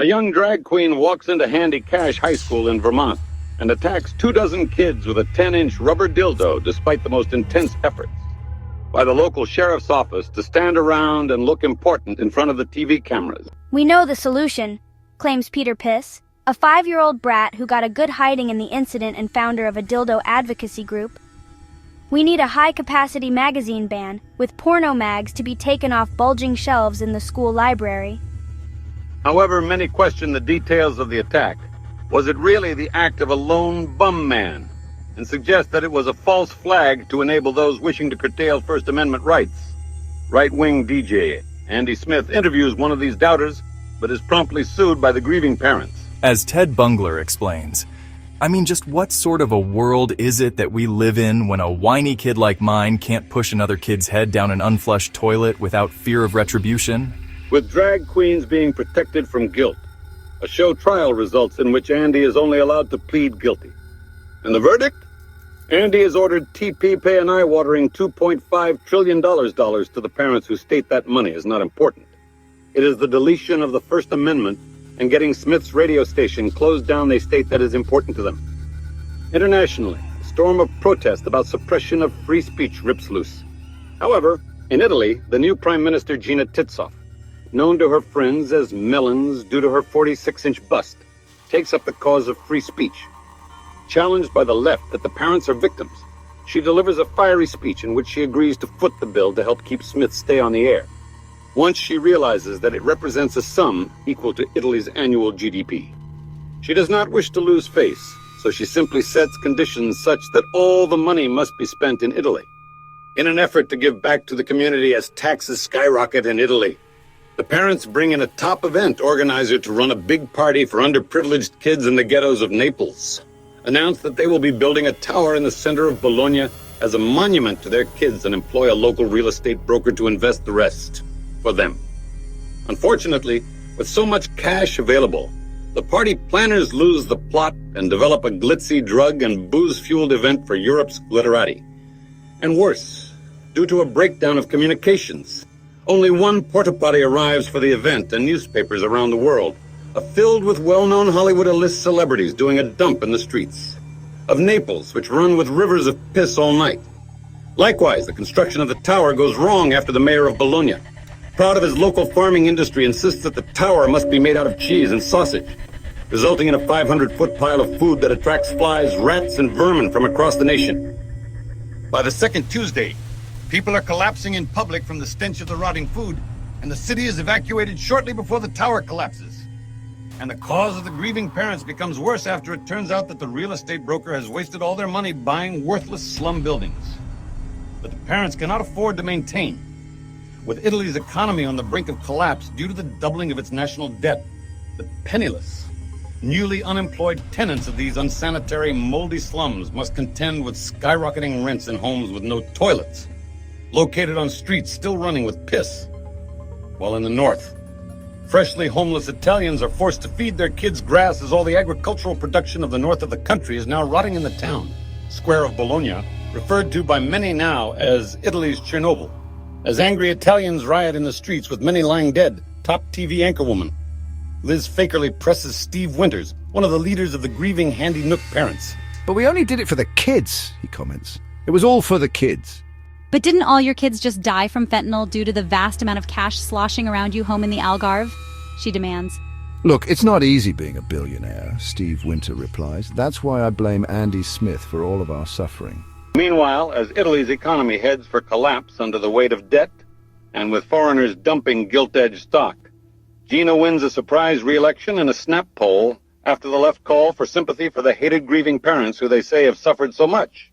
A young drag queen walks into Handy Cash High School in Vermont and attacks 24 kids with a 10-inch rubber dildo despite the most intense efforts by the local sheriff's office to stand around and look important in front of the TV cameras. We know the solution, claims Peter Piss, a 5-year-old brat who got a good hiding in the incident and founder of a dildo advocacy group. We need a high-capacity magazine ban, with porno mags to be taken off bulging shelves in the school library. However, many question the details of the attack. Was it really the act of a lone bum man? And suggest that it was a false flag to enable those wishing to curtail First Amendment rights. Right-wing DJ Andy Smith interviews one of these doubters, but is promptly sued by the grieving parents. As Ted Bungler explains, I mean, just what sort of a world is it that we live in when a whiny kid like mine can't push another kid's head down an unflushed toilet without fear of retribution? With drag queens being protected from guilt, a show trial results in which Andy is only allowed to plead guilty. And the verdict? Andy has ordered TP pay an eye-watering $2.5 trillion to the parents who state that money is not important. It is the deletion of the First Amendment and getting Smith's radio station closed down they state that is important to them. Internationally, a storm of protest about suppression of free speech rips loose. However, in Italy, the new Prime Minister Gina Titsoff, known to her friends as Melons due to her 46-inch bust, takes up the cause of free speech. Challenged by the left that the parents are victims, she delivers a fiery speech in which she agrees to foot the bill to help keep Smith stay on the air. Once she realizes that it represents a sum equal to Italy's annual GDP. She does not wish to lose face, so she simply sets conditions such that all the money must be spent in Italy. In an effort to give back to the community as taxes skyrocket in Italy, the parents bring in a top event organizer to run a big party for underprivileged kids in the ghettos of Naples. Announce that they will be building a tower in the center of Bologna as a monument to their kids and employ a local real estate broker to invest the rest for them. Unfortunately, with so much cash available, the party planners lose the plot and develop a glitzy drug and booze-fueled event for Europe's glitterati. And worse, due to a breakdown of communications, only one porta-potty arrives for the event, and newspapers around the world are filled with well-known Hollywood A-list celebrities doing a dump in the streets. Of Naples, which run with rivers of piss all night. Likewise, the construction of the tower goes wrong after the mayor of Bologna, proud of his local farming industry, insists that the tower must be made out of cheese and sausage, resulting in a 500-foot pile of food that attracts flies, rats, and vermin from across the nation. By the second Tuesday, people are collapsing in public from the stench of the rotting food, and the city is evacuated shortly before the tower collapses. And the cause of the grieving parents becomes worse after it turns out that the real estate broker has wasted all their money buying worthless slum buildings. But the parents cannot afford to maintain. With Italy's economy on the brink of collapse due to the doubling of its national debt, the penniless, newly unemployed tenants of these unsanitary, moldy slums must contend with skyrocketing rents in homes with no toilets, located on streets still running with piss. While in the north, freshly homeless Italians are forced to feed their kids grass as all the agricultural production of the north of the country is now rotting in the town, square of Bologna, referred to by many now as Italy's Chernobyl. As angry Italians riot in the streets with many lying dead, top TV anchorwoman Liz Fakerly presses Steve Winters, one of the leaders of the grieving Handy Nook parents. But we only did it for the kids, he comments. It was all for the kids. But didn't all your kids just die from fentanyl due to the vast amount of cash sloshing around you home in the Algarve? She demands. Look, it's not easy being a billionaire, Steve Winter replies. That's why I blame Andy Smith for all of our suffering. Meanwhile, as Italy's economy heads for collapse under the weight of debt, and with foreigners dumping gilt-edged stock, Gina wins a surprise re-election in a snap poll after the left call for sympathy for the hated grieving parents who they say have suffered so much.